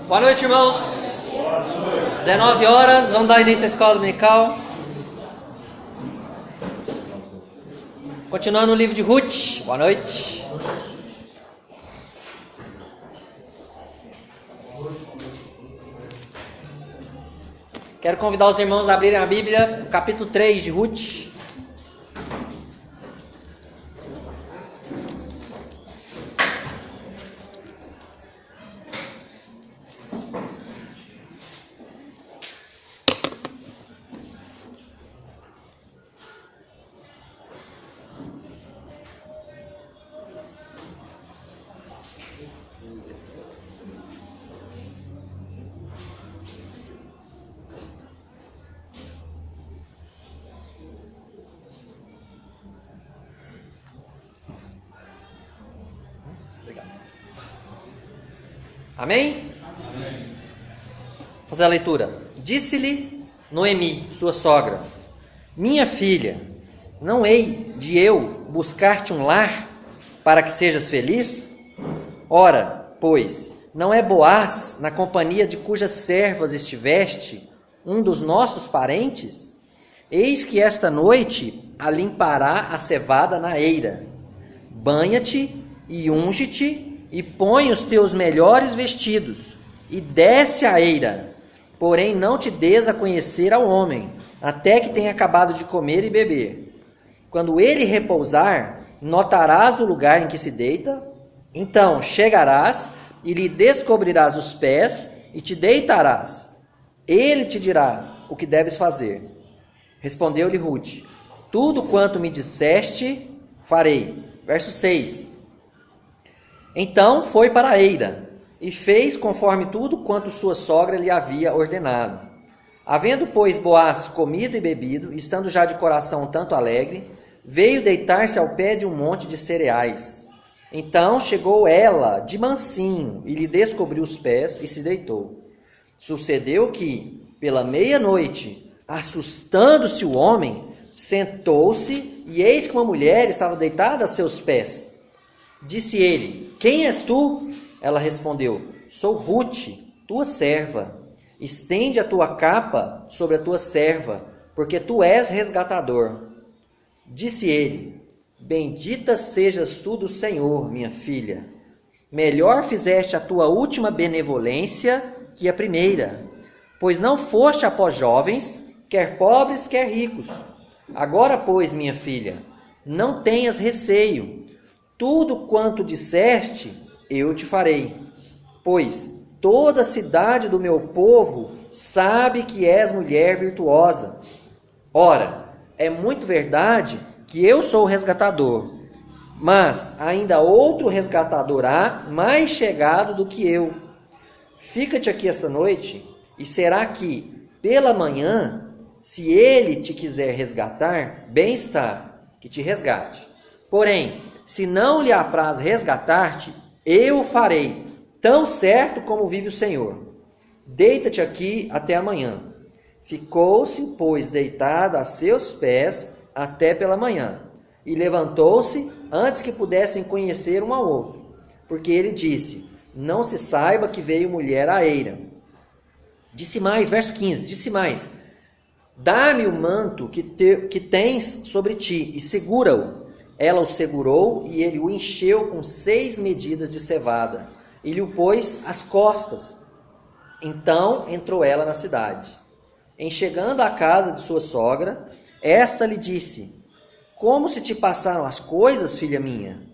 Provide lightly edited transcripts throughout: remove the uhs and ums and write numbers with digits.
Boa noite, irmãos. 19 horas, vamos dar início à escola dominical. Continuando o livro de Ruth. Boa noite. Quero convidar os irmãos a abrirem a Bíblia, no capítulo 3 de Ruth. Amém? Amém. Vou fazer a leitura. Disse-lhe Noemi, sua sogra: minha filha, não hei de eu buscar-te um lar para que sejas feliz? Ora, pois, não é Boaz, na companhia de cujas servas estiveste, um dos nossos parentes? Eis que esta noite a limpará a cevada na eira. Banha-te e unge-te, e põe os teus melhores vestidos, e desce a eira, porém não te des a conhecer ao homem, até que tenha acabado de comer e beber. Quando ele repousar, notarás o lugar em que se deita, então chegarás e lhe descobrirás os pés, e te deitarás. Ele te dirá o que deves fazer. Respondeu-lhe Ruth: tudo quanto me disseste, farei. Verso 6. Então foi para a eira, e fez conforme tudo quanto sua sogra lhe havia ordenado. Havendo, pois, Boaz comido e bebido, estando já de coração um tanto alegre, veio deitar-se ao pé de um monte de cereais. Então chegou ela de mansinho, e lhe descobriu os pés, e se deitou. Sucedeu que, pela meia-noite, assustando-se o homem, sentou-se, e eis que uma mulher estava deitada a seus pés. Disse ele: quem és tu? Ela respondeu: sou Ruth, tua serva. Estende a tua capa sobre a tua serva, porque tu és resgatador. Disse ele: bendita sejas tu do Senhor, minha filha. Melhor fizeste a tua última benevolência que a primeira, pois não foste após jovens, quer pobres, quer ricos. Agora, pois, minha filha, não tenhas receio. Tudo quanto disseste, eu te farei. Pois toda a cidade do meu povo sabe que és mulher virtuosa. Ora, é muito verdade que eu sou o resgatador, mas ainda outro resgatador há, mais chegado do que eu. Fica-te aqui esta noite, e será que, pela manhã, se ele te quiser resgatar, bem está, que te resgate. Porém, se não lhe apraz resgatar-te, eu o farei, tão certo como vive o Senhor. Deita-te aqui até amanhã. Ficou-se, pois, deitada a seus pés até pela manhã, e levantou-se antes que pudessem conhecer um ao outro, porque ele disse: não se saiba que veio mulher à eira. Disse mais, verso 15, disse mais: dá-me o manto que tens sobre ti, e segura-o. Ela o segurou, e ele o encheu com 6 medidas de cevada, e lhe o pôs às costas. Então entrou ela na cidade. Em chegando à casa de sua sogra, esta lhe disse: como se te passaram as coisas, filha minha?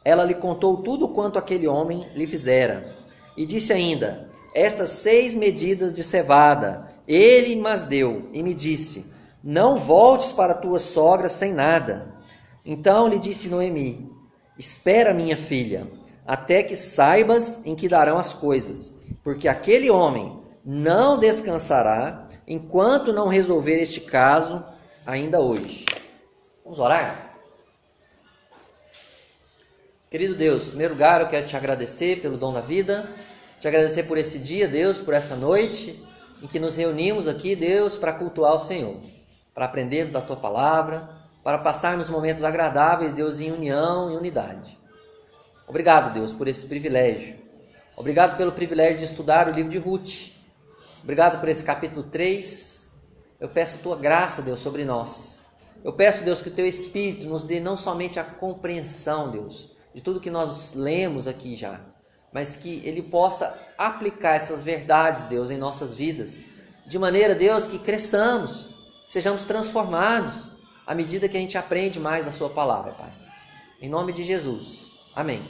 Ela lhe contou tudo quanto aquele homem lhe fizera. E disse ainda: estas 6 medidas de cevada ele mas deu, e me disse: não voltes para tua sogra sem nada. Então lhe disse Noemi: espera, minha filha, até que saibas em que darão as coisas, porque aquele homem não descansará enquanto não resolver este caso ainda hoje. Vamos orar? Querido Deus, em primeiro lugar eu quero te agradecer pelo dom da vida, te agradecer por esse dia, Deus, por essa noite em que nos reunimos aqui, Deus, para cultuar o Senhor, para aprendermos da tua palavra, para passarmos momentos agradáveis, Deus, em união e unidade. Obrigado, Deus, por esse privilégio Obrigado pelo privilégio de estudar o livro de Ruth. Obrigado por esse capítulo 3. Eu peço a tua graça, Deus, sobre nós. Eu peço, Deus, que o teu Espírito nos dê não somente a compreensão, Deus, de tudo que nós lemos aqui já, mas que ele possa aplicar essas verdades, Deus, em nossas vidas, de maneira, Deus, que cresçamos, que sejamos transformados à medida que a gente aprende mais da sua palavra, Pai. Em nome de Jesus. Amém.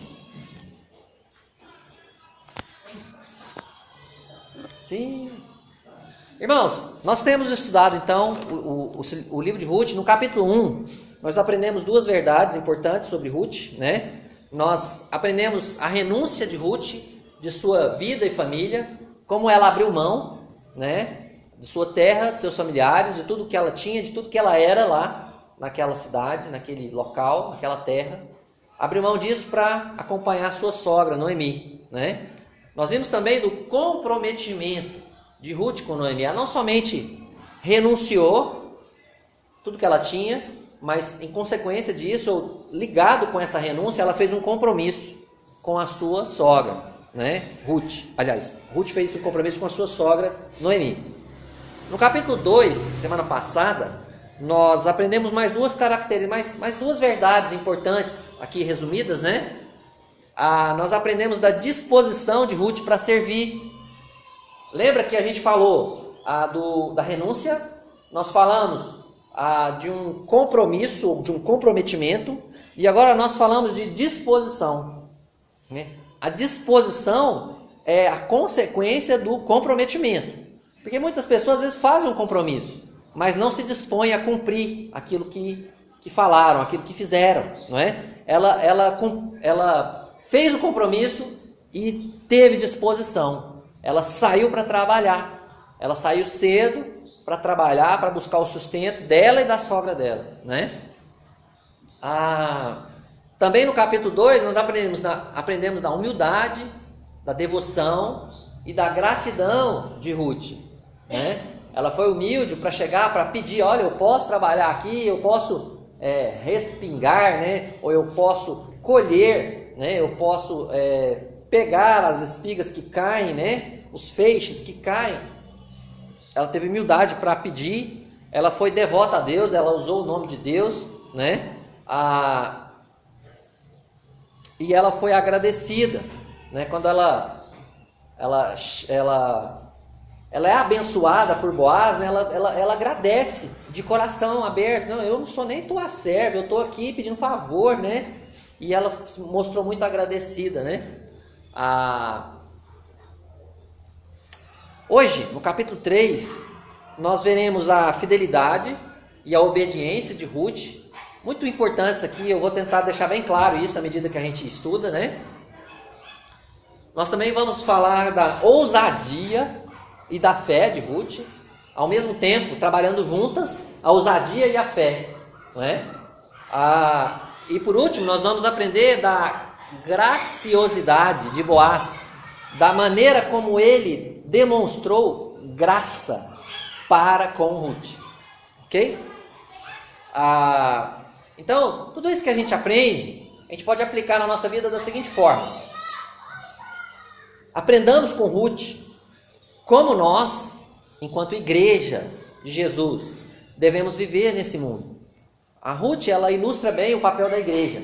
Sim. Irmãos, nós temos estudado então o livro de Ruth. No capítulo 1, nós aprendemos duas verdades importantes sobre Ruth, né? Nós aprendemos a renúncia de Ruth, de sua vida e família, como ela abriu mão, né? De sua terra, de seus familiares, de tudo que ela tinha, de tudo que ela era lá naquela cidade, naquele local, naquela terra. Abriu mão disso para acompanhar sua sogra, Noemi, né? Nós vimos também do comprometimento de Ruth com Noemi. Ela não somente renunciou tudo que ela tinha, mas em consequência disso, ou ligado com essa renúncia, ela fez um compromisso com a sua sogra, né? Ruth. Aliás, Ruth fez um compromisso com a sua sogra, Noemi. No capítulo 2, semana passada, nós aprendemos mais duas características, mais duas verdades importantes, aqui resumidas, né? Nós aprendemos da disposição de Ruth para servir. Lembra que a gente falou da renúncia? Nós falamos de um compromisso, de um comprometimento, e agora nós falamos de disposição, né? A disposição é a consequência do comprometimento, porque muitas pessoas às vezes fazem um compromisso, mas não se dispõem a cumprir aquilo que falaram, aquilo que fizeram, não é? Ela fez o compromisso e teve disposição. Ela saiu para trabalhar. Ela saiu cedo para trabalhar, para buscar o sustento dela e da sogra dela, né? Também no capítulo 2 nós aprendemos da humildade, da devoção e da gratidão de Ruth, né? Ela foi humilde para chegar, para pedir, olha, eu posso trabalhar aqui, eu posso respingar, né? Ou eu posso colher, né? Eu posso pegar as espigas que caem, né? Os feixes que caem. Ela teve humildade para pedir, ela foi devota a Deus, ela usou o nome de Deus, né? E ela foi agradecida, né? Quando ela é abençoada por Boaz, né? Ela agradece de coração aberto. Não, eu não sou nem tua serva, eu estou aqui pedindo favor, né? E ela se mostrou muito agradecida, né? Hoje, no capítulo 3, nós veremos a fidelidade e a obediência de Ruth, muito importantes aqui. Eu vou tentar deixar bem claro isso à medida que a gente estuda, né? Nós também vamos falar da ousadia e da fé de Ruth, ao mesmo tempo trabalhando juntas a ousadia e a fé, não é? E por último, nós vamos aprender da graciosidade de Boaz, da maneira como ele demonstrou graça para com Ruth, ok? Então, tudo isso que a gente aprende, a gente pode aplicar na nossa vida da seguinte forma: aprendamos com Ruth como nós, enquanto igreja de Jesus, devemos viver nesse mundo. A Ruth, ela ilustra bem o papel da igreja,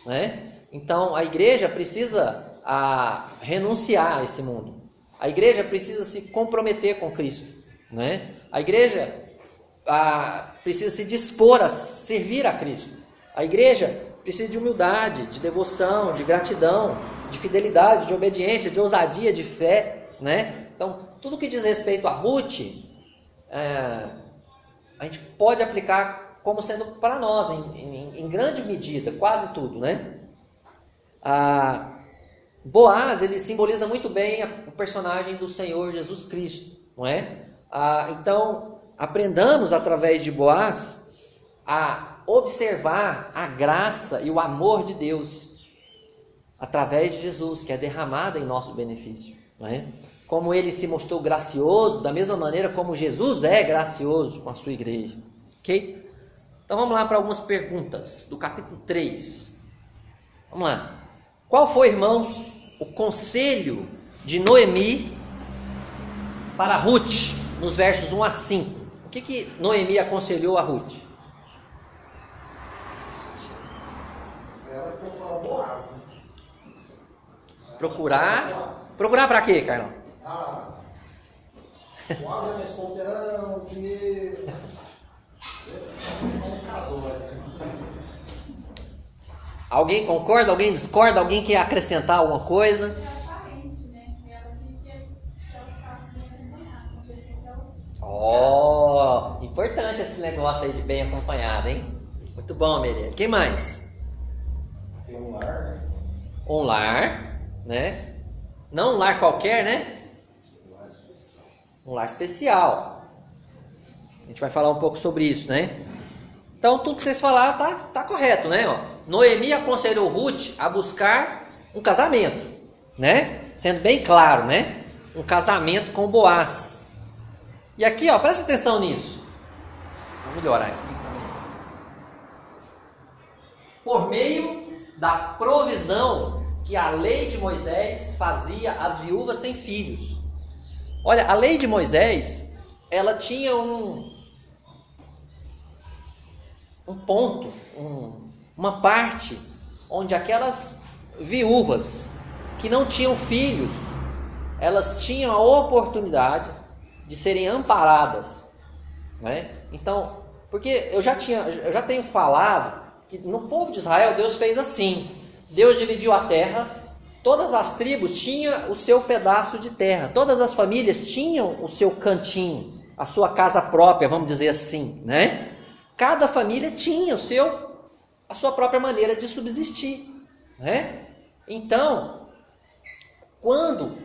né? Então, a igreja precisa renunciar a esse mundo. A igreja precisa se comprometer com Cristo, né? A igreja precisa se dispor a servir a Cristo. A igreja precisa de humildade, de devoção, de gratidão, de fidelidade, de obediência, de ousadia, de fé, né? Então, tudo que diz respeito a Ruth, a gente pode aplicar como sendo para nós, em grande medida, quase tudo, né? Boaz, ele simboliza muito bem o personagem do Senhor Jesus Cristo, não é? Então, aprendamos através de Boaz a observar a graça e o amor de Deus através de Jesus, que é derramada em nosso benefício, não é? Como ele se mostrou gracioso, da mesma maneira como Jesus é gracioso com a sua igreja, ok? Então vamos lá para algumas perguntas do capítulo 3. Vamos lá. Qual foi, irmãos, o conselho de Noemi para Ruth, nos versos 1 a 5. O que Noemi aconselhou a Ruth? Ela procurou Boaz, né? Procurar para quê, Carlão? Boaz é meio solteirão, dinheiro. Não casou, né? Alguém concorda? Alguém discorda? Alguém quer acrescentar alguma coisa? Importante esse negócio aí de bem acompanhado, hein? Muito bom, Miriam. Quem mais? Tem um lar, né? Um lar, né? Não um lar qualquer, né? Um lar especial. A gente vai falar um pouco sobre isso, né? Então, tudo que vocês falaram tá correto, né? Ó, Noemi aconselhou Ruth a buscar um casamento, né? Sendo bem claro, né? Um casamento com Boaz. E aqui, ó, presta atenção nisso. Vou melhorar isso aqui. Por meio da provisão que a lei de Moisés fazia às viúvas sem filhos. Olha, a lei de Moisés, ela tinha um ponto, uma parte, onde aquelas viúvas que não tinham filhos, elas tinham a oportunidade de serem amparadas, né? Então, porque eu já tenho falado que no povo de Israel Deus fez assim. Deus dividiu a terra, todas as tribos tinham o seu pedaço de terra, todas as famílias tinham o seu cantinho, a sua casa própria, vamos dizer assim, né? Cada família tinha a sua própria maneira de subsistir, né? Então, quando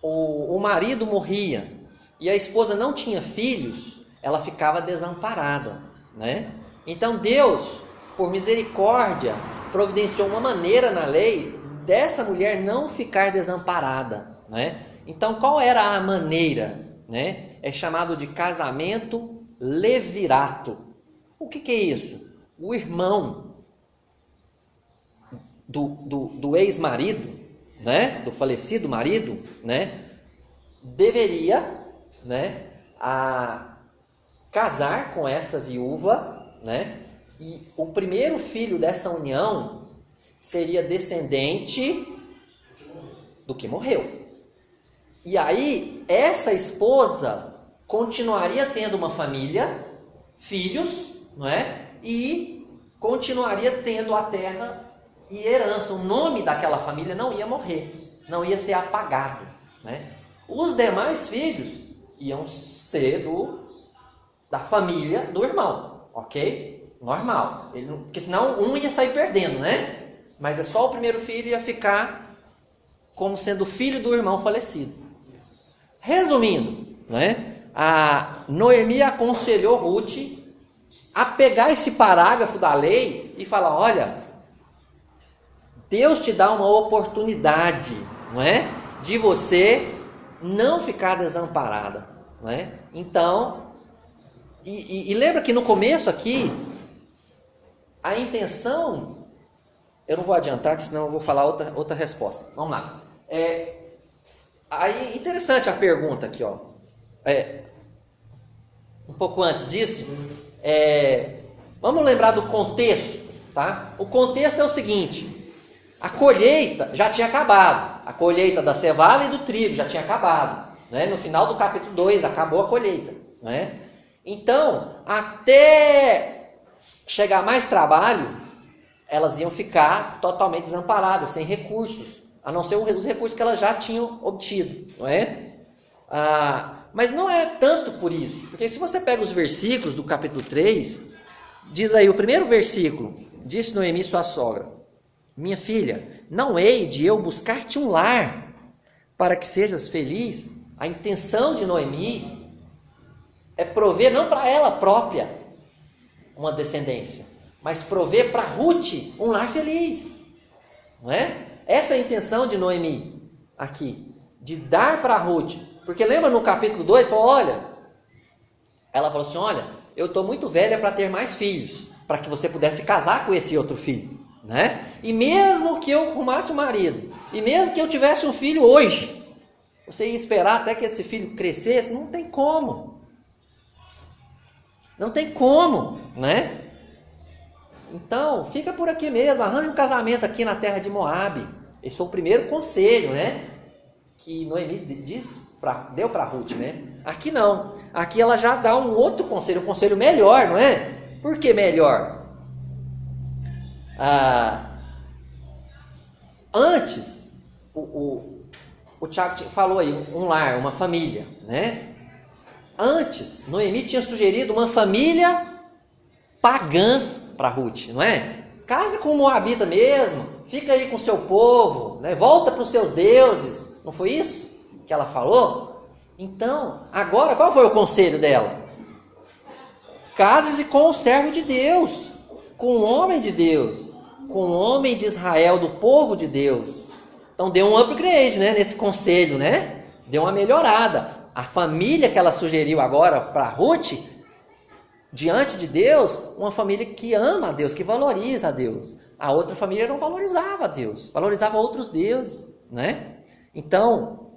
o marido morria e a esposa não tinha filhos, ela ficava desamparada, né? Então Deus, por misericórdia, providenciou uma maneira na lei dessa mulher não ficar desamparada, né? Então, qual era a maneira, né? É chamado de casamento levirato. O que é isso? O irmão do ex-marido, né? Do falecido marido, né? Deveria, né? Casar com essa viúva, né? E o primeiro filho dessa união seria descendente do que morreu. E aí, essa esposa continuaria tendo uma família, filhos, não é? E continuaria tendo a terra e herança. O nome daquela família não ia morrer, não ia ser apagado, né? Os demais filhos iam ser da família do irmão, ok? Normal, porque senão um ia sair perdendo, né? Mas é só o primeiro filho ia ficar como sendo filho do irmão falecido. Resumindo, né? A Noemi aconselhou Ruth a pegar esse parágrafo da lei e falar: olha, Deus te dá uma oportunidade, não é? De você não ficar desamparada, não é? Então, e lembra que no começo aqui, a intenção, eu não vou adiantar, que senão eu vou falar outra resposta. Vamos lá. Aí, interessante a pergunta aqui, ó. Um pouco antes disso, vamos lembrar do contexto, tá? O contexto é o seguinte: a colheita já tinha acabado, a colheita da cevada e do trigo já tinha acabado, né? No final do capítulo 2 acabou a colheita, né? Então, até chegar mais trabalho, elas iam ficar totalmente desamparadas, sem recursos, a não ser os recursos que elas já tinham obtido, não é? Mas não é tanto por isso, porque se você pega os versículos do capítulo 3, diz aí o primeiro versículo: disse Noemi sua sogra: minha filha, não hei de eu buscar-te um lar, para que sejas feliz. A intenção de Noemi é prover não para ela própria uma descendência, mas prover para Ruth um lar feliz, não é? Essa é a intenção de Noemi aqui, de dar para Ruth. Porque lembra no capítulo 2, ela falou assim: olha, eu estou muito velha para ter mais filhos, para que você pudesse casar com esse outro filho, né? E mesmo que eu arrumasse um marido, e mesmo que eu tivesse um filho hoje, Você ia esperar até que esse filho crescesse? Não tem como. Não tem como, né? Então, fica por aqui mesmo, arranja um casamento aqui na terra de Moabe. Esse foi o primeiro conselho, né? Que Noemi deu para Ruth, né? Aqui não. Aqui ela já dá um outro conselho, um conselho melhor, não é? Por que melhor? Antes, o Tiago falou aí, um lar, uma família, né? Antes, Noemi tinha sugerido uma família pagã para Ruth, não é? Casa com Moabita mesmo, fica aí com o seu povo, né? Volta para os seus deuses. Não foi isso que ela falou? Então, agora, qual foi o conselho dela? Case-se com o servo de Deus, com o homem de Deus, com o homem de Israel, do povo de Deus. Então, deu um upgrade, né, nesse conselho, né? Deu uma melhorada. A família que ela sugeriu agora para Ruth, diante de Deus, uma família que ama a Deus, que valoriza a Deus. A outra família não valorizava a Deus, valorizava outros deuses, né? Então,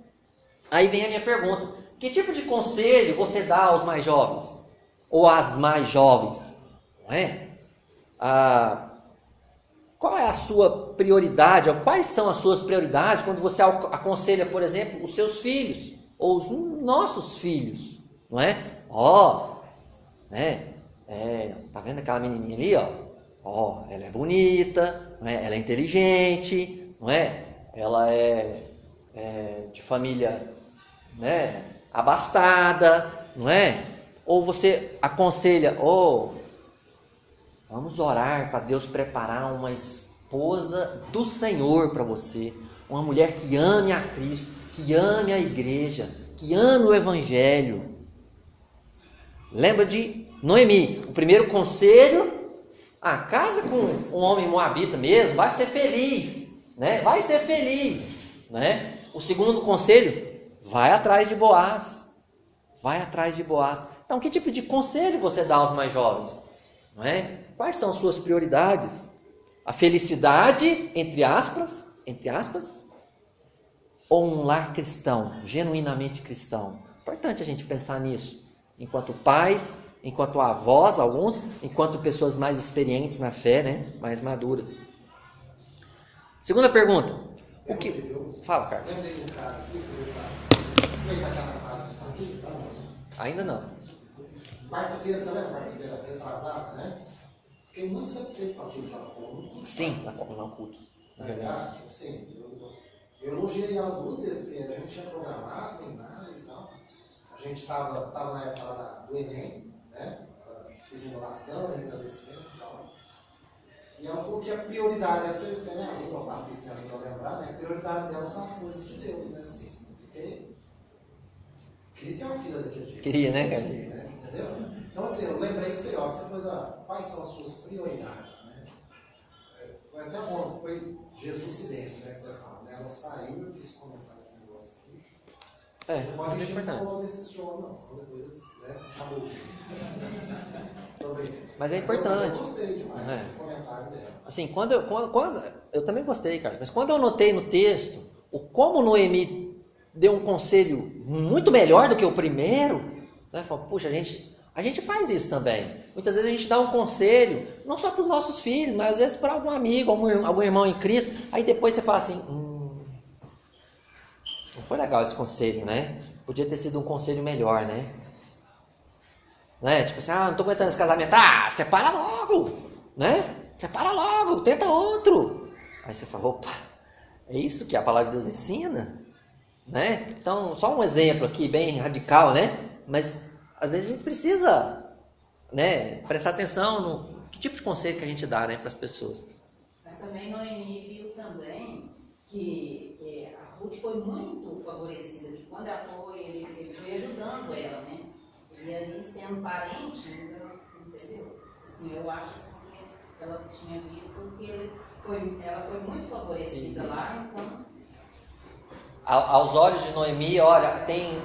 aí vem a minha pergunta: que tipo de conselho você dá aos mais jovens? Ou às mais jovens? Não é? Qual é a sua prioridade? Ou quais são as suas prioridades quando você aconselha, por exemplo, os seus filhos? Ou os nossos filhos? Não é? Né? Tá vendo aquela menininha ali, ó? Ela é bonita, não é? Ela é inteligente, não é? Ela é de família, né, abastada, não é? Ou você aconselha, vamos orar para Deus preparar uma esposa do Senhor para você, uma mulher que ame a Cristo, que ame a igreja, que ame o Evangelho. Lembra de Noemi? O primeiro conselho: casa com um homem moabita mesmo, vai ser feliz, né? Vai ser feliz, né? O segundo conselho: vai atrás de Boaz. Vai atrás de Boaz. Então, que tipo de conselho você dá aos mais jovens? Não é? Quais são suas prioridades? A felicidade, entre aspas, ou um lar cristão, genuinamente cristão? Importante a gente pensar nisso. Enquanto pais, enquanto avós, alguns, enquanto pessoas mais experientes na fé, né? Mais maduras. Segunda pergunta. Fala, Carlos. Lembrei do caso aqui, aproveitar aquela casa aqui, tá? Ainda não. Quarta-feira, você lembra? Quarta-feira retrasada, né? Fiquei muito satisfeito com aquilo que ela falou. Sim, não culto. Na verdade, assim, eu elogiei ela 2 vezes, porque a gente tinha programado, nem nada e tal. A gente estava na época do Enem, né? Pedindo oração, agradecendo e tal. E ela falou que a prioridade, essa até me ajuda, a Patrícia me ajuda a lembrar, né? A prioridade dela são as coisas de Deus, né? Assim, porque queria ter uma filha daquele jeito. Queria, né, cara? Entendeu? Então, assim, eu lembrei disso aí, ó, que você pôs quais são as suas prioridades, né? Foi até bom, foi Jesucidência, né, que você fala, né? Ela saiu, eu quis comentar esse negócio aqui. Você pode encher o colo desses jogos, não, depois, né, acabou. Mas é importante. Eu gostei demais do comentário dela. Assim, quando eu também gostei, cara, mas quando eu notei no texto como Noemi deu um conselho muito melhor do que o primeiro, né? Falei, puxa, a gente faz isso também. Muitas vezes a gente dá um conselho, não só para os nossos filhos, mas às vezes para algum amigo, algum irmão em Cristo. Aí depois você fala assim, não foi legal esse conselho, né? Podia ter sido um conselho melhor, né? Tipo assim, não estou aguentando esse casamento. Separa logo, né? Separa logo, tenta outro. Aí você fala, opa, é isso que a palavra de Deus ensina, né? Então, só um exemplo aqui, bem radical, né? Mas às vezes a gente precisa, né, prestar atenção no que tipo de conselho que a gente dá, né, para as pessoas. Mas também Noemi viu também que a Ruth foi muito favorecida, que quando ela foi, ele foi ajudando ela, né? E ali sendo parente, entendeu? Assim, eu acho assim, que ela tinha visto que ela foi muito favorecida lá, então... Aos olhos de Noemi, olha, tem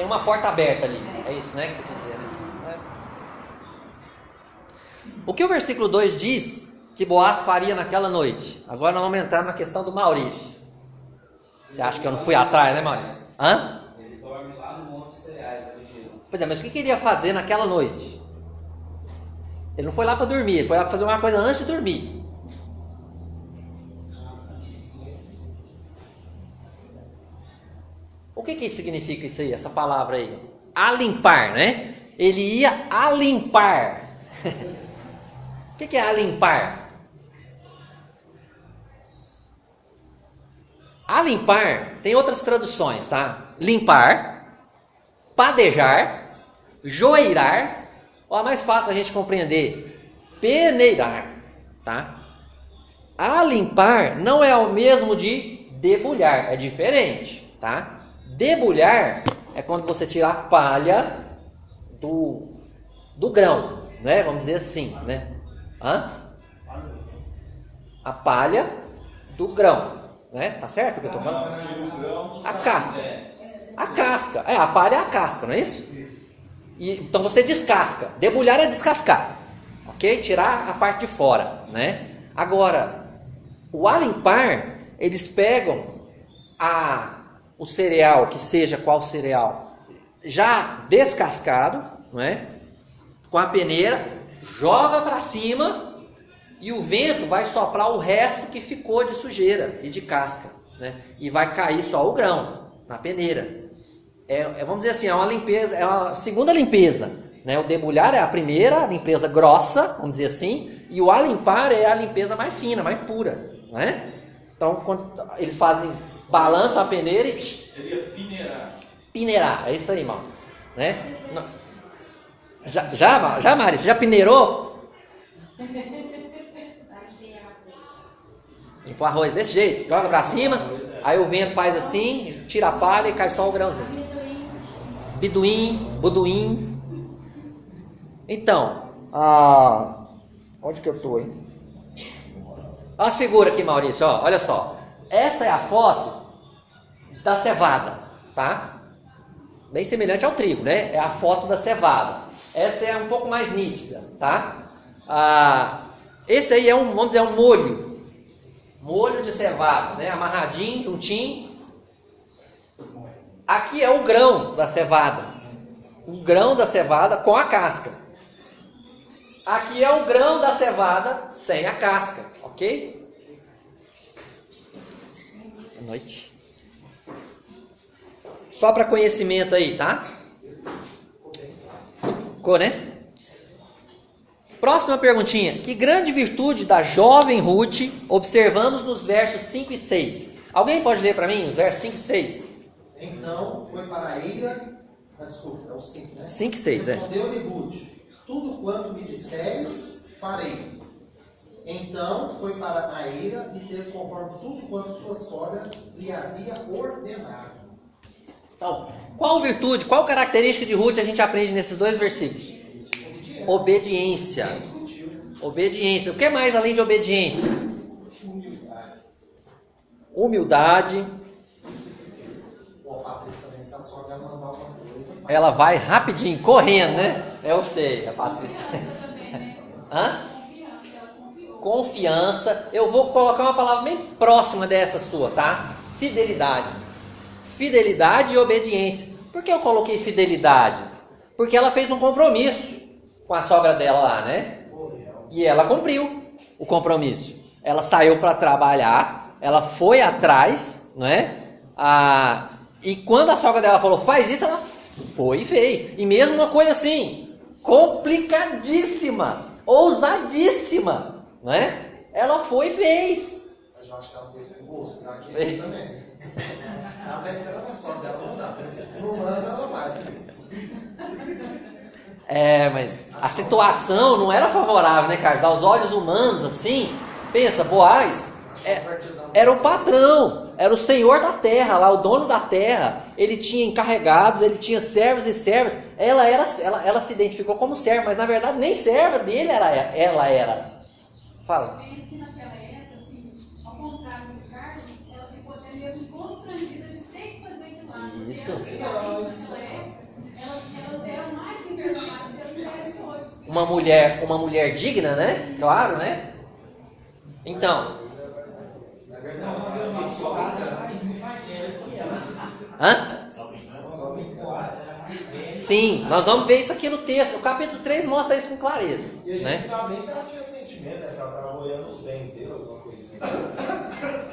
uma porta aberta ali. É isso, né, que você quer dizer? Né? O que o versículo 2 diz que Boaz faria naquela noite? Agora nós vamos entrar na questão do Maurício. Você acha que eu não fui atrás, né, Maurício? Hã? Ele dorme lá no Monte Cereais, da vigília. Pois é, mas o que ele ia fazer naquela noite? Ele não foi lá para dormir, ele foi lá para fazer uma coisa antes de dormir. O que significa isso aí, essa palavra aí? Alimpar, né? Ele ia alimpar. O que é alimpar? Alimpar tem outras traduções, tá? Limpar, padejar, joeirar, ou a mais fácil da gente compreender, peneirar, tá? Alimpar não é o mesmo de debulhar, é diferente, tá? Debulhar é quando você tira a palha do grão, né? Vamos dizer assim, né? A palha do grão, né? Tá certo o que eu tô falando? A casca. A casca. A palha é a casca, não é isso? Então você descasca. Debulhar é descascar, ok? Tirar a parte de fora, né? Agora, o alimpar, eles pegam o cereal, que seja qual cereal, já descascado, não é? Com a peneira, joga para cima e o vento vai soprar o resto que ficou de sujeira e de casca, né? E vai cair só o grão na peneira. Vamos dizer assim, é uma limpeza, é uma segunda limpeza, né? O debulhar é a primeira, a limpeza grossa, vamos dizer assim, e o alimpar é a limpeza mais fina, mais pura, não é? Então, quando eles balançam a peneira e Ele ia peneirar. Peneirar, é isso aí, irmão, né? Já, Mari, você já peneirou? Limpa o arroz desse jeito, joga pra cima, aí o vento faz assim, tira a palha e cai só o grãozinho. Buduim. Então, onde que eu tô, hein? Olha as figuras aqui, Maurício, ó, olha só. Essa é a foto da cevada, tá? Bem semelhante ao trigo, né? É a foto da cevada. Essa é um pouco mais nítida, tá? Esse aí vamos dizer, um molho de cevada, né? Amarradinho, juntinho. Aqui é o grão da cevada. O grão da cevada com a casca. Aqui é o grão da cevada sem a casca, ok? Boa noite. Só para conhecimento aí, tá? Ficou, né? Próxima perguntinha. Que grande virtude da jovem Ruth observamos nos versos 5 e 6? Alguém pode ler para mim os versos 5 e 6? Então foi para a eira. Desculpa, é o 5, né? 5 e 6, Respondeu-lhe Ruth: tudo quanto me disseres, farei. Então foi para a eira e fez conforme tudo quanto sua sogra lhe havia ordenado. Então, qual virtude, qual característica de Ruth a gente aprende nesses dois versículos? Obediência. Obediência. O que mais além de obediência? Humildade. Pô, Patrícia também, se a sogra mandar alguma coisa. Ela vai rapidinho, correndo, né? Eu sei, a Patrícia. Confiança. Eu vou colocar uma palavra bem próxima dessa sua, tá? Fidelidade. Fidelidade e obediência. Por que eu coloquei fidelidade? Porque ela fez um compromisso com a sogra dela lá, né? E ela cumpriu o compromisso. Ela saiu para trabalhar, ela foi atrás, não é? E quando a sogra dela falou, faz isso, ela foi e fez. E mesmo uma coisa assim, complicadíssima, ousadíssima, não é? Ela foi e fez. Mas eu acho que ela fez com gosto, daqui também. Ela está esperando a sogra dela mandar. Se não manda, ela faz. Mas a situação não era favorável, né, Carlos? Aos olhos humanos, assim, pensa, Boaz era o patrão, era o senhor da terra, lá, o dono da terra. Ele tinha encarregados, ele tinha servos e servas. Ela se identificou como serva, mas na verdade nem serva dele ela era. Fala. Penso que naquela época, assim, ao contrário do Carlos, ela ficou até mesmo constrangida de ter que fazer aquilo lá. Isso. Porque naquela época, elas eram mais envergonhadas que as mulheres de hoje. Uma mulher digna, né? Claro, né? Então. Na verdade, ela só brincando. Hã? Sim, nós vamos ver isso aqui no texto. O capítulo 3 mostra isso com clareza. E a gente Né? não sabe nem se ela tinha sentimento, né? Se ela estava olhando os bens dele, alguma coisinha. Ela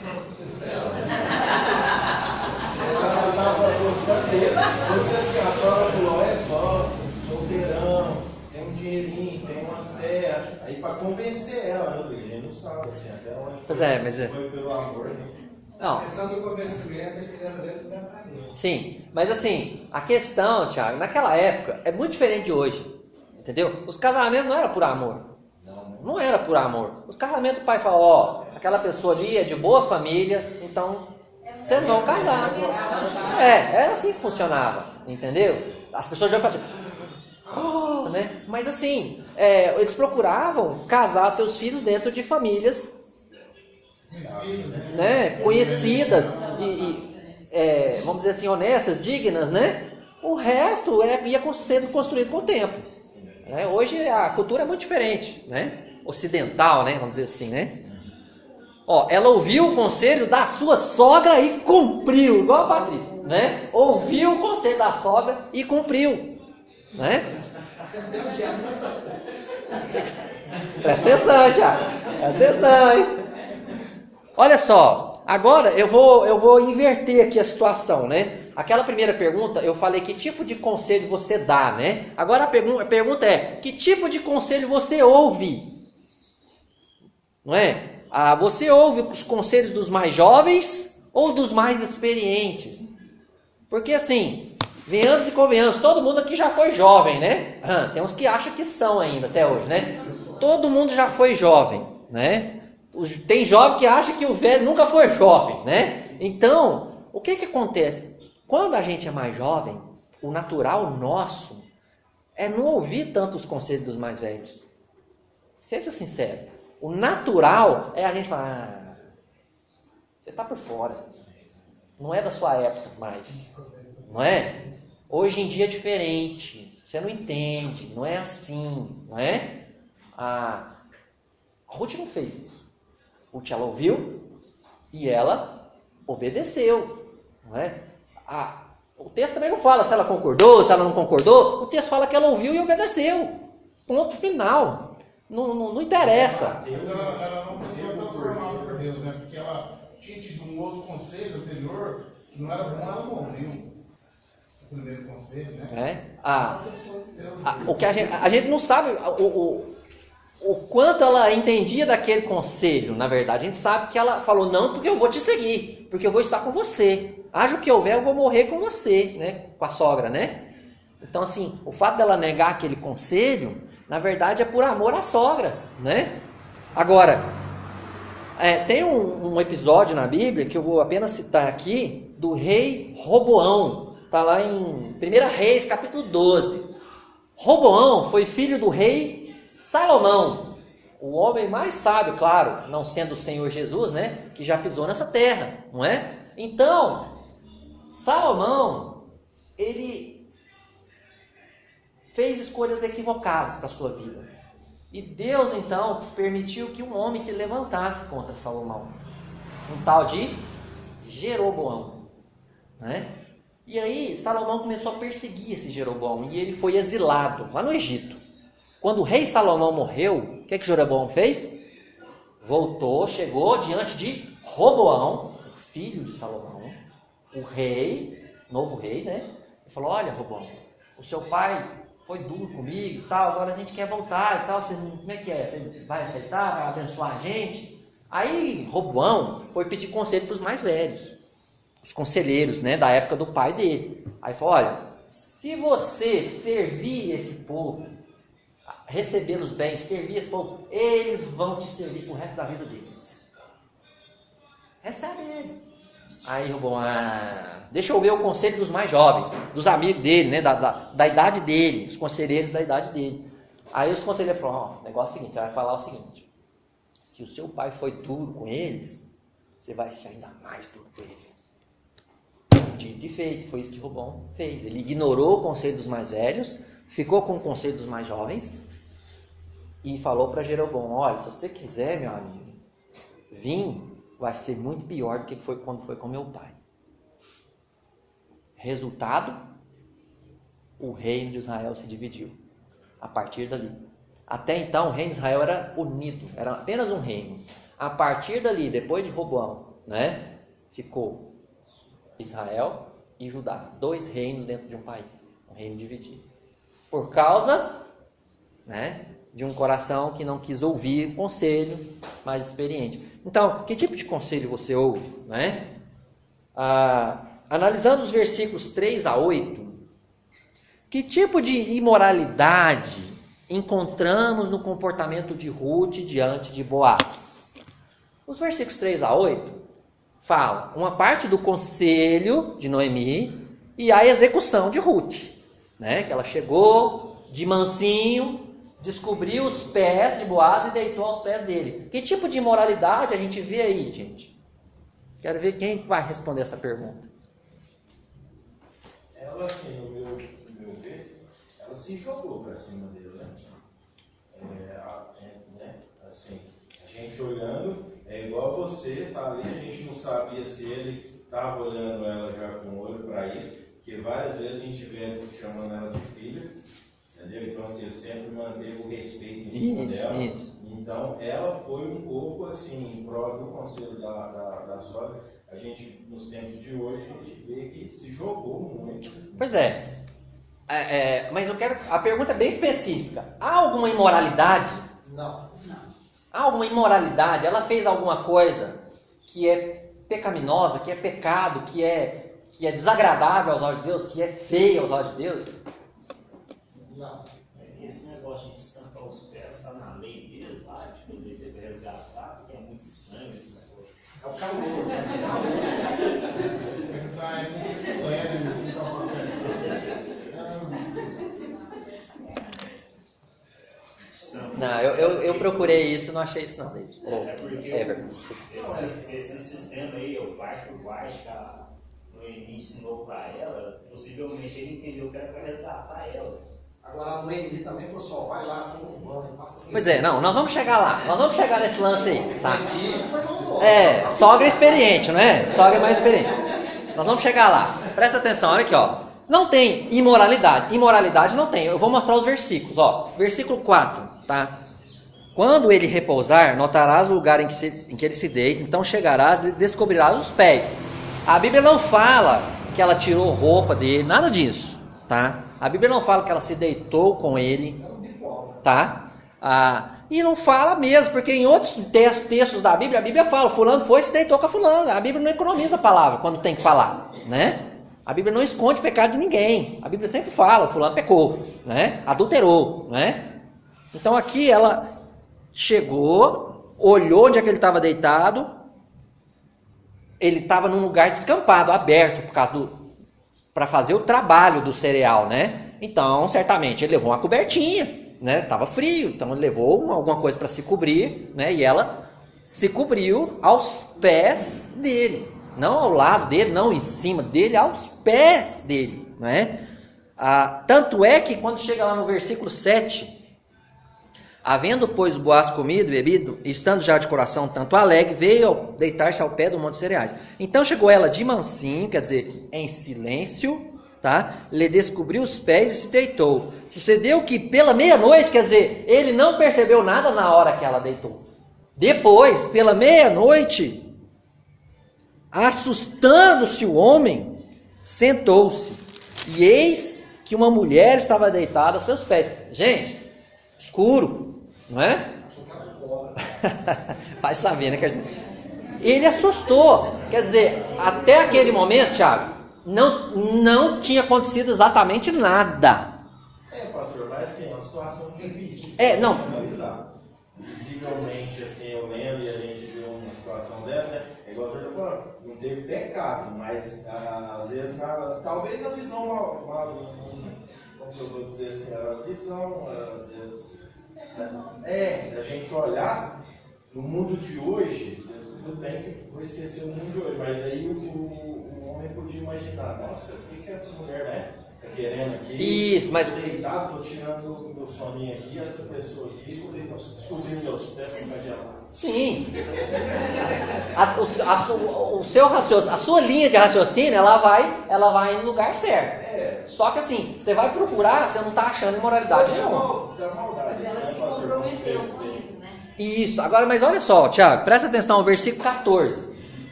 estava gostando dele. Você assim, a sogra falou, é só, solteirão, tem um dinheirinho, tem umas terras. Aí para convencer ela, né? Ele não sabe assim, até onde Pois é, mas foi pelo amor, né? Não. A questão do convencimento é que fizeram vezes da caminho. Sim, mas assim, a questão, Thiago, naquela época é muito diferente de hoje. Entendeu? Os casamentos não eram por amor. Não era por amor. Os casamentos, o pai fala, ó, aquela pessoa ali é de boa família, então vocês vão casar. Era assim que funcionava, entendeu? As pessoas já falam assim, né? Mas assim, eles procuravam casar seus filhos dentro de famílias, né, conhecidas e vamos dizer assim, honestas, dignas, né? O resto ia sendo construído com o tempo. Né? Hoje a cultura é muito diferente, né? Ocidental, né? Vamos dizer assim, né? Ó, ela ouviu o conselho da sua sogra e cumpriu, igual a Patrícia, né? Ouviu o conselho da sogra e cumpriu, né? Presta atenção, Thiago. Presta atenção, hein? Olha só, agora eu vou inverter aqui a situação, né? Aquela primeira pergunta, eu falei que tipo de conselho você dá, né? Agora a pergunta é, que tipo de conselho você ouve? Não é? Você ouve os conselhos dos mais jovens ou dos mais experientes? Porque assim, venhamos e convenhamos, todo mundo aqui já foi jovem, né? Tem uns que acham que são ainda até hoje, né? Todo mundo já foi jovem, né? Tem jovem que acha que o velho nunca foi jovem, né? Então, o que acontece? Quando a gente é mais jovem, o natural nosso é não ouvir tanto os conselhos dos mais velhos. Seja sincero. O natural é a gente falar, você está por fora. Não é da sua época mais. Não é? Hoje em dia é diferente. Você não entende. Não é assim. Não é? A Ruth não fez isso. Ruth, ela ouviu e ela obedeceu. Não é? O texto também não fala se ela concordou, se ela não concordou. O texto fala que ela ouviu e obedeceu. Ponto final. Não interessa. Mas ela não foi transformada por Deus, né? Porque ela tinha tido um outro conselho anterior que não era bom, ela morreu. O primeiro conselho, né? O que a gente não sabe o quanto ela entendia daquele conselho, na verdade. A gente sabe que ela falou, não, porque eu vou te seguir, porque eu vou estar com você. Haja o que houver, eu vou morrer com você, né? Com a sogra, né? Então, assim, o fato dela negar aquele conselho, na verdade, é por amor à sogra, né? Agora, tem um episódio na Bíblia, que eu vou apenas citar aqui, do rei Roboão. Está lá em 1 Reis, capítulo 12. Roboão foi filho do rei Salomão, o homem mais sábio, claro, não sendo o Senhor Jesus, né? Que já pisou nessa terra, não é? Então, Salomão, ele fez escolhas equivocadas para a sua vida. E Deus, então, permitiu que um homem se levantasse contra Salomão. Um tal de Jeroboão. Né? E aí, Salomão começou a perseguir esse Jeroboão. E ele foi exilado lá no Egito. Quando o rei Salomão morreu, o que Jeroboão fez? Voltou, chegou diante de Roboão, o filho de Salomão, o rei, novo rei, né? Ele falou, olha, Roboão, o seu pai foi duro comigo e tal, agora a gente quer voltar e tal, como é que é? Você vai aceitar, vai abençoar a gente? Aí Roboão foi pedir conselho para os mais velhos, os conselheiros, né, da época do pai dele. Aí falou, olha, se você servir esse povo, recebê-los bem, servir esse povo, eles vão te servir pro resto da vida deles. Recebe eles. Aí Roboão, deixa eu ver o conselho dos mais jovens, dos amigos dele, né, da idade dele, os conselheiros da idade dele. Aí os conselheiros falaram, o negócio é o seguinte, você vai falar o seguinte, se o seu pai foi duro com eles, você vai ser ainda mais duro com eles. Dito e feito, foi isso que Roboão fez. Ele ignorou o conselho dos mais velhos, ficou com o conselho dos mais jovens e falou para Jeroboão, olha, se você quiser, meu amigo, vir vai ser muito pior do que foi quando foi com meu pai. Resultado, o reino de Israel se dividiu. A partir dali. Até então, o reino de Israel era unido, era apenas um reino. A partir dali, depois de Roboão, né, ficou Israel e Judá, 2 reinos dentro de um país, um reino dividido. Por causa, né, de um coração que não quis ouvir conselho mais experiente. Então, que tipo de conselho você ouve, né? Analisando os versículos 3 a 8, que tipo de imoralidade encontramos no comportamento de Ruth diante de Boaz? Os versículos 3 a 8 falam uma parte do conselho de Noemi e a execução de Ruth, né? Que ela chegou de mansinho, descobriu os pés de Boaz e deitou aos pés dele. Que tipo de imoralidade a gente vê aí, gente? Quero ver quem vai responder essa pergunta. Ela, assim, no meu ver, ela se jogou para cima dele, né? Assim, a gente olhando, é igual você, tá ali, a gente não sabia se ele estava olhando ela já com o olho para isso, porque várias vezes a gente vê ele chamando ela de filha, entendeu? Então, assim, ele sempre manteve o respeito em cima dela. Isso. Então, ela foi um pouco, assim, em prol do conselho da sogra. A gente, nos tempos de hoje, a gente vê que se jogou muito. Pois é. Mas eu quero... A pergunta é bem específica. Há alguma imoralidade? Não. Há alguma imoralidade? Ela fez alguma coisa que é pecaminosa, que é pecado, que é desagradável aos olhos de Deus, que é feia aos olhos de Deus? Não. Esse negócio de estampar os pés está na lei deles lá, de fazer você resgatar, porque é muito estranho esse negócio. É o calor. Não, eu procurei isso, não achei isso não, David. Esse sistema aí, o parte por parte, que a Noemi ensinou para ela, possivelmente ele entendeu que era para resgatar ela. Agora a Noemi também falou só, vai lá, toma um banho, passa por... Pois é, não, nós vamos chegar lá, nós vamos chegar nesse lance aí, tá? Sogra experiente, não é? Sogra é mais experiente. Nós vamos chegar lá. Presta atenção, olha aqui, ó. Não tem imoralidade. Imoralidade não tem. Eu vou mostrar os versículos, ó. Versículo 4, tá? Quando ele repousar, notarás o lugar em que ele se deita, então chegarás e descobrirás os pés. A Bíblia não fala que ela tirou roupa dele, nada disso, tá? A Bíblia não fala que ela se deitou com ele, tá? E não fala mesmo, porque em outros textos da Bíblia, a Bíblia fala, fulano foi e se deitou com a fulana. A Bíblia não economiza a palavra quando tem que falar, né? A Bíblia não esconde pecado de ninguém. A Bíblia sempre fala, fulano pecou, né? Adulterou, né? Então aqui ela chegou, olhou onde é que ele estava deitado. Ele estava num lugar descampado, aberto, por causa para fazer o trabalho do cereal, né? Então, certamente, ele levou uma cobertinha, né? Tava frio, então ele levou alguma coisa para se cobrir, né? E ela se cobriu aos pés dele, não ao lado dele, não em cima dele, aos pés dele, né? Tanto é que quando chega lá no versículo 7, havendo, pois, Boaz comido e bebido, estando já de coração tanto alegre, veio deitar-se ao pé do monte de cereais. Então chegou ela de mansinho, quer dizer, em silêncio, tá? Lhe descobriu os pés e se deitou. Sucedeu que pela meia-noite, quer dizer, ele não percebeu nada na hora que ela deitou. Depois, pela meia-noite, assustando-se o homem, sentou-se. E eis que uma mulher estava deitada aos seus pés. Gente, escuro. Não é? Vai saber, né? Quer dizer, ele assustou. Quer dizer, até aquele momento, Thiago, não tinha acontecido exatamente nada. Pastor, mas assim, é uma situação difícil. Não. Analisar. Visivelmente, assim, eu lembro e a gente viu uma situação dessa, né? É igual você está falando, não teve pecado, mas às vezes, talvez na visão, como eu vou dizer assim, a visão, às vezes. A gente olhar no mundo de hoje, tudo bem que vou esquecer o mundo de hoje, mas aí o homem podia imaginar, nossa, o que essa mulher, né? querendo aqui. Isso, mas... Deitado, tô tirando o meu soninho aqui, essa pessoa aqui, descobri meus pés com gelar. Sim. O seu raciocínio, a sua linha de raciocínio, ela vai no lugar certo. Só que assim, você vai procurar, você não está achando imoralidade nenhuma. Mas ela se comprometeu com isso, né? Isso. Agora, mas olha só, Tiago, presta atenção ao versículo 14.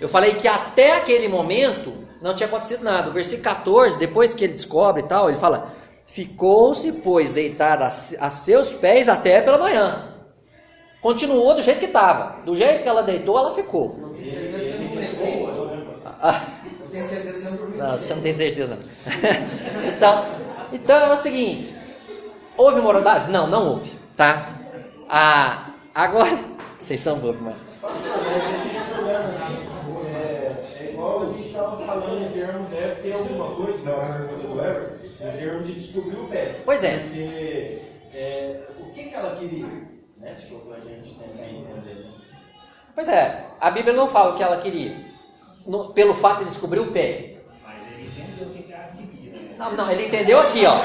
Eu falei que até aquele momento não tinha acontecido nada. O versículo 14, depois que ele descobre e tal, ele fala: ficou-se, pois, deitada a seus pés até pela manhã. Continuou do jeito que estava. Do jeito que ela deitou, ela ficou. Eu tenho certeza que ele não pegou hoje. Eu tenho certeza que ele não dormiu. Não, você não tem certeza, não. então é o seguinte: houve imoralidade? Não, não houve, tá? Agora, vocês são bobos, mano. É igual a gente estava falando em termos, deve ter alguma coisa na pergunta do Everton, em termos de descobrir o pé. Pois é. Porque o que ela queria? Né? Se for pra gente tentar entender. Pois é, a Bíblia não fala o que ela queria, pelo fato de descobrir o pé. Mas ele entendeu o que ela queria, né? Não, ele entendeu aqui, ó.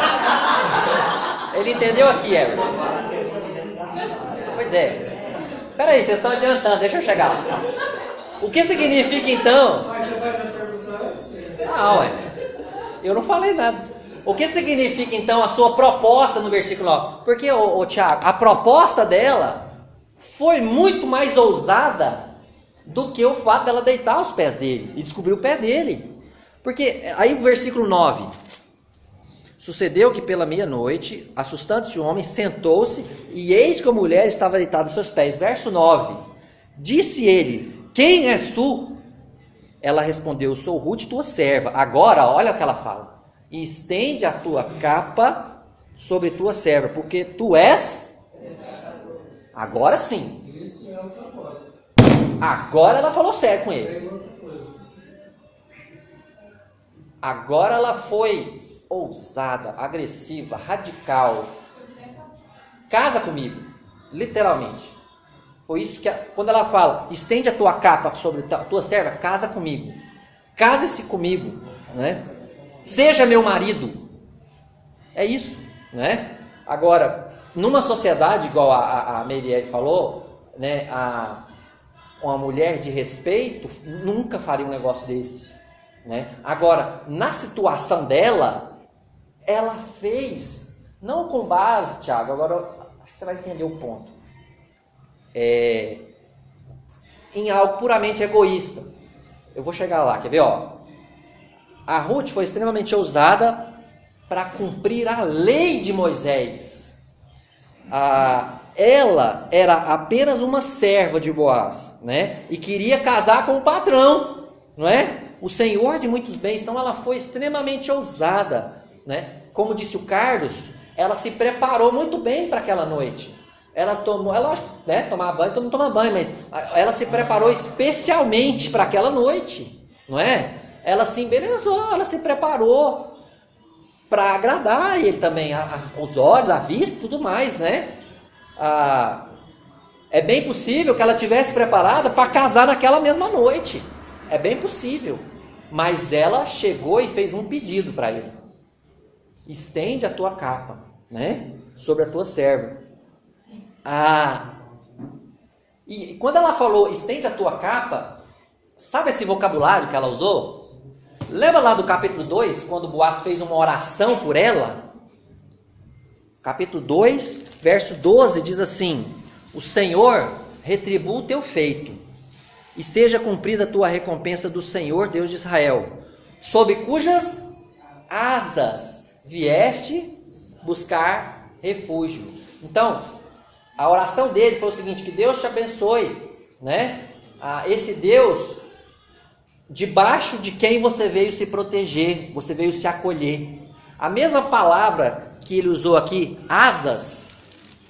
Ele entendeu aqui, Everton. Pois é. Peraí, vocês estão adiantando, deixa eu chegar lá. O que significa então? Mas você faz a pergunta antes? Ué. Eu não falei nada. O que significa então a sua proposta no versículo 9? Porque, Tiago, a proposta dela foi muito mais ousada do que o fato dela deitar aos pés dele e descobrir o pé dele. Porque aí o versículo 9: sucedeu que pela meia-noite, assustando-se o homem, sentou-se, e eis que a mulher estava deitada aos seus pés. Verso 9: disse ele: quem és tu? Ela respondeu: sou Ruth, tua serva. Agora, olha o que ela fala: e estende a tua capa sobre tua serva, porque tu és... Agora sim. Isso é o propósito. Agora ela falou sério com ele. Agora ela foi ousada, agressiva, radical. Casa comigo, literalmente. Foi isso que, quando ela fala, estende a tua capa sobre a tua serva, casa comigo. Case-se comigo, né? Seja meu marido. É isso, né? Agora, numa sociedade igual a Meirielle falou, né, uma mulher de respeito nunca faria um negócio desse, né? Agora, na situação dela, ela fez, não com base, Tiago, agora acho que você vai entender o ponto, em algo puramente egoísta. Eu vou chegar lá, quer ver, ó? A Ruth foi extremamente ousada para cumprir a lei de Moisés. Ela era apenas uma serva de Boaz, né? E queria casar com o patrão, não é? O senhor de muitos bens. Então ela foi extremamente ousada, né? Como disse o Carlos, ela se preparou muito bem para aquela noite. Ela tomou, né? Tomar banho, todo mundo toma banho, mas ela se preparou especialmente para aquela noite, não é? Ela se embelezou, ela se preparou para agradar ele também, os olhos, a vista e tudo mais, né? É bem possível que ela tivesse preparada para casar naquela mesma noite. É bem possível. Mas ela chegou e fez um pedido para ele: estende a tua capa, né, sobre a tua serva. E quando ela falou estende a tua capa, sabe esse vocabulário que ela usou? Lembra lá do capítulo 2, quando Boaz fez uma oração por ela? Capítulo 2, verso 12, diz assim: o Senhor retribua o teu feito, e seja cumprida a tua recompensa do Senhor, Deus de Israel, sob cujas asas vieste buscar refúgio. Então, a oração dele foi o seguinte: que Deus te abençoe, né? Esse Deus debaixo de quem você veio se proteger, você veio se acolher. A mesma palavra que ele usou aqui, asas,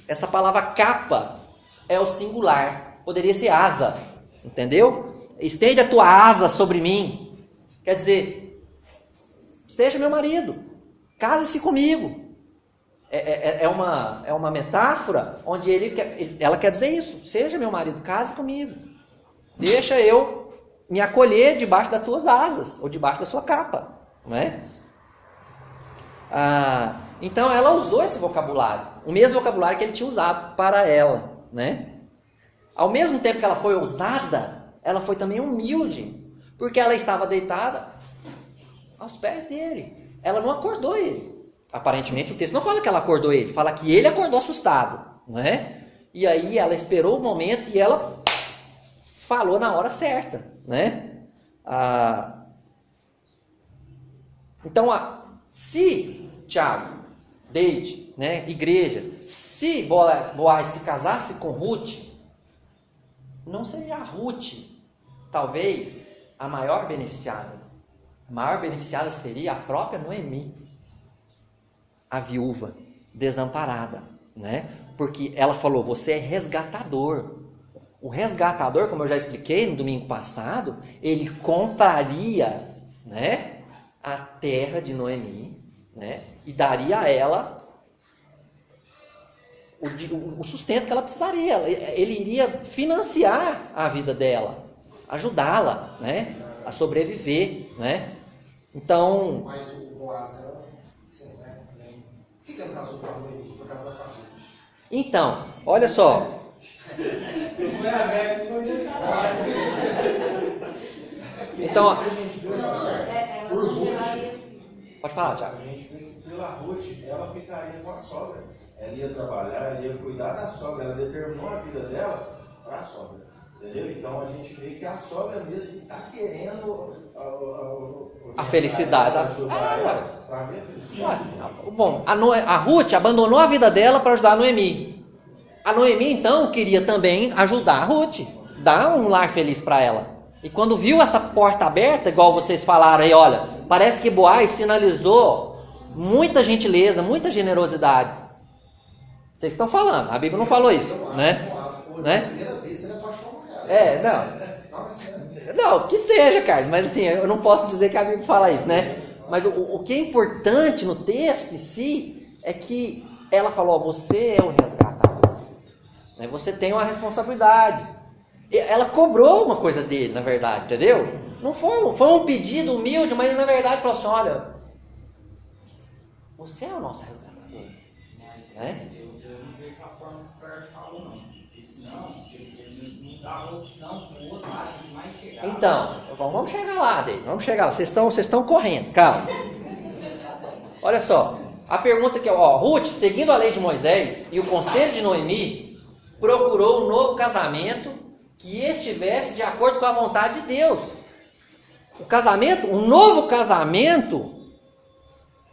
essa palavra capa é o singular, poderia ser asa, entendeu? Estende a tua asa sobre mim, quer dizer, seja meu marido, case-se comigo. É uma metáfora onde ela quer dizer isso: seja meu marido, case comigo, deixa eu me acolher debaixo das tuas asas, ou debaixo da sua capa, não é? Então ela usou esse vocabulário, o mesmo vocabulário que ele tinha usado para ela, né? Ao mesmo tempo que ela foi ousada, ela foi também humilde, porque ela estava deitada aos pés dele. Ela não acordou ele. Aparentemente o texto não fala que ela acordou ele, fala que ele acordou assustado, não é? E aí ela esperou o momento e ela falou na hora certa, né? Então, se Tiago, David, né, igreja, se Boaz se casasse com Ruth, não seria a Ruth, talvez, a maior beneficiada. A maior beneficiada seria a própria Noemi, a viúva, desamparada, né? Porque ela falou, você é resgatador. O resgatador, como eu já expliquei no domingo passado, ele compraria, né, a terra de Noemi, né, e daria a ela o sustento que ela precisaria. Ele iria financiar a vida dela, ajudá-la, né, a sobreviver, né? Então, Mas o Boaz era assim, né? Por que ele não casou com a Noemi? Foi casar com a Ruth? então, olha só. Foi a velha que foi declarada. Então, A gente viu essa Ela não geraria filho. pode falar, Tiago. A gente viu que pela Ruth, ela ficaria com a sogra. Ela ia trabalhar, ela ia cuidar da sogra. Ela determinou a vida dela para a sogra. Entendeu? Então a gente vê que a sogra mesmo está querendo A felicidade. ajudar ela para ver a felicidade. Bom, a Ruth abandonou a vida dela para ajudar a Noemi. A Noemi, então, queria também ajudar a Ruth, dar um lar feliz para ela. E quando viu essa porta aberta, igual vocês falaram aí, olha, parece que Boaz sinalizou muita gentileza, muita generosidade. Vocês estão falando, a Bíblia não falou isso, né? Né? Primeira vez ele apaixonou ela. Não, que seja, Carlos, mas assim, eu não posso dizer que a Bíblia fala isso, né? Mas o que é importante no texto em si é que ela falou, você é o resgatador. Você tem uma responsabilidade. Ela cobrou uma coisa dele, na verdade, entendeu? Não foi um pedido humilde, mas na verdade falou assim, olha, você é o nosso resgatador. Né? Deus não veio com a forma que o Carlos falou, não. Porque senão, ele não dava opção para o outro lado de mais chegar. Então, vamos chegar lá, David, vamos chegar lá. Vocês estão correndo, calma. Olha só, a pergunta que é, Ruth, seguindo a lei de Moisés e o conselho de Noemi, procurou um novo casamento que estivesse de acordo com a vontade de Deus. Um novo casamento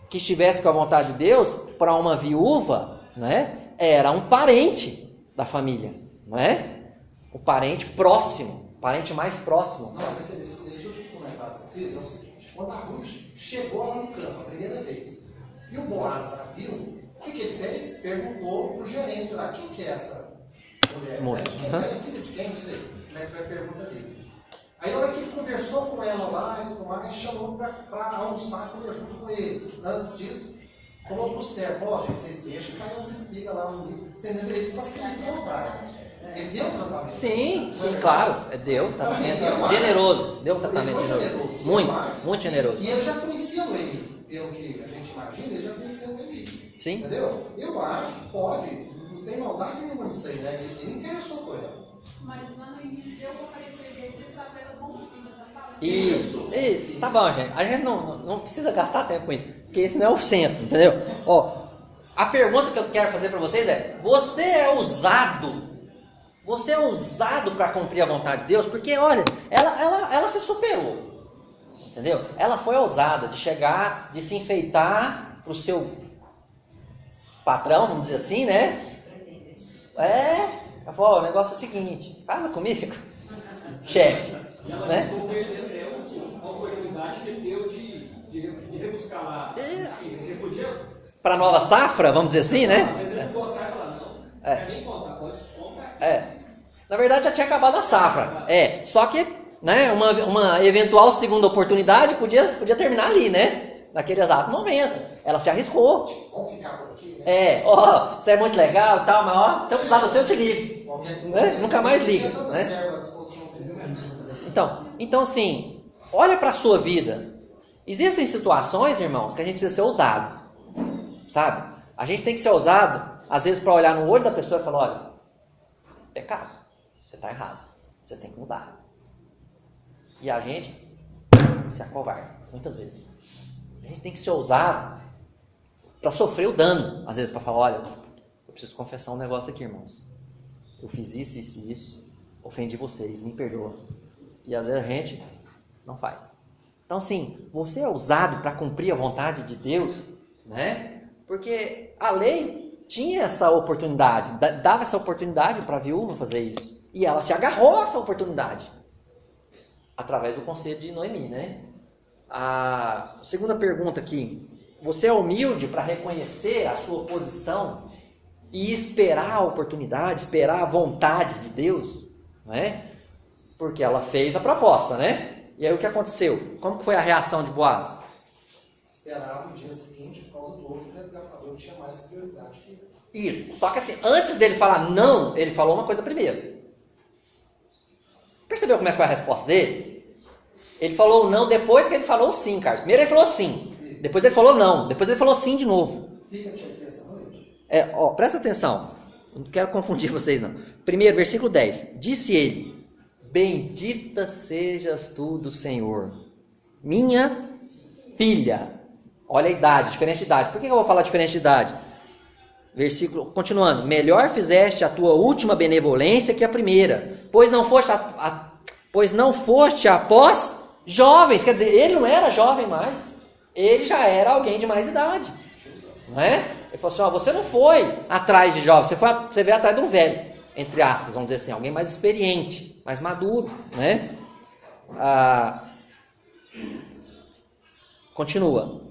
que estivesse com a vontade de Deus para uma viúva, né, era um parente da família, não é? O parente próximo, o parente mais próximo. Mas esse último comentário que eu fiz é o seguinte: quando a Ruth chegou lá no campo a primeira vez e o Boaz a viu, o que ele fez? Perguntou para o gerente lá: quem que é essa mulher? Moça. Quem é filha de quem? Não sei. Como é que foi a pergunta dele? Aí, a hora que ele conversou com ela lá e tudo mais, chamou para almoçar, comer junto com eles. Antes disso, falou para o servo: gente, vocês deixam cair umas espigas lá no livro. Você entendeu? Ele facilitou para ela. Ele deu um tratamento. Sim, claro. Deu tratamento generoso. Deu um tratamento generoso. Muito generoso. E ele já conhecia o Eli, pelo que a gente imagina, ele já conhecia o Eli. Sim. Entendeu? Eu acho que pode, não tem maldade nenhuma nisso aí, né? Ele interessou por ela. Mas lá no início deu para aparecer dele através da bombinha, tá falando? Isso. Tá bom, gente. A gente não precisa gastar tempo com isso, porque esse não é o centro, entendeu? A pergunta que eu quero fazer para vocês é: você é ousado? Você é ousado para cumprir a vontade de Deus? Porque, olha, ela se superou. Entendeu? Ela foi ousada de chegar, de se enfeitar para o seu patrão, vamos dizer assim, né? Ela falou: o negócio é o seguinte, casa comigo, chefe. E ela Né? ficou perdendo a oportunidade que ele deu de rebuscar lá. Ele podia, Para nova safra, vamos dizer assim, né? às vezes ele gostar e falar, não quer nem contar, pode descontar. Na verdade já tinha acabado a safra. Só que, né, uma eventual segunda oportunidade podia terminar ali, né? Naquele exato momento. Ela se arriscou. Vamos ficar por aqui, né? Isso é muito legal e tal, mas se eu precisar de você, eu te ligo. Né? Nunca mais liga. Né? Então assim, olha para a sua vida. Existem situações, irmãos, que a gente precisa ser ousado. sabe? A gente tem que ser ousado, às vezes, para olhar no olho da pessoa e falar, olha, pecado, você está errado, você tem que mudar. E a gente se acovarda, muitas vezes. A gente tem que ser ousado para sofrer o dano, às vezes, para falar, olha, eu preciso confessar um negócio aqui, irmãos. Eu fiz isso, isso e isso, ofendi vocês, me perdoa. E às vezes a gente não faz. Então, assim, você é ousado para cumprir a vontade de Deus, né? Porque a lei tinha essa oportunidade, dava essa oportunidade para a viúva fazer isso. E ela se agarrou a essa oportunidade, através do conselho de Noemi, né? A segunda pergunta aqui, você é humilde para reconhecer a sua posição e esperar a oportunidade, esperar a vontade de Deus, não é? Porque ela fez a proposta, né? E aí o que aconteceu? Como que foi a reação de Boaz? Esperava o dia seguinte, por causa do outro resgatador, tinha mais prioridade que ele. Isso, só que assim, antes dele falar não, ele falou uma coisa primeiro. Percebeu como é que foi a resposta dele? Ele falou não depois que ele falou sim, Carlos. Primeiro ele falou sim, depois ele falou não, depois ele falou sim de novo. Fica te atenção, presta atenção, não quero confundir vocês não. Primeiro, versículo 10. Disse ele, bendita sejas tu do Senhor, minha filha. Olha a idade, diferente de idade. Por que eu vou falar diferente de idade? Versículo, continuando. Melhor fizeste a tua última benevolência que a primeira, pois não foste após jovens. Quer dizer, ele não era jovem mais, ele já era alguém de mais idade, não é? Ele falou assim, você não foi atrás de jovens, você veio atrás de um velho, entre aspas, vamos dizer assim, alguém mais experiente, mais maduro, né? Continua.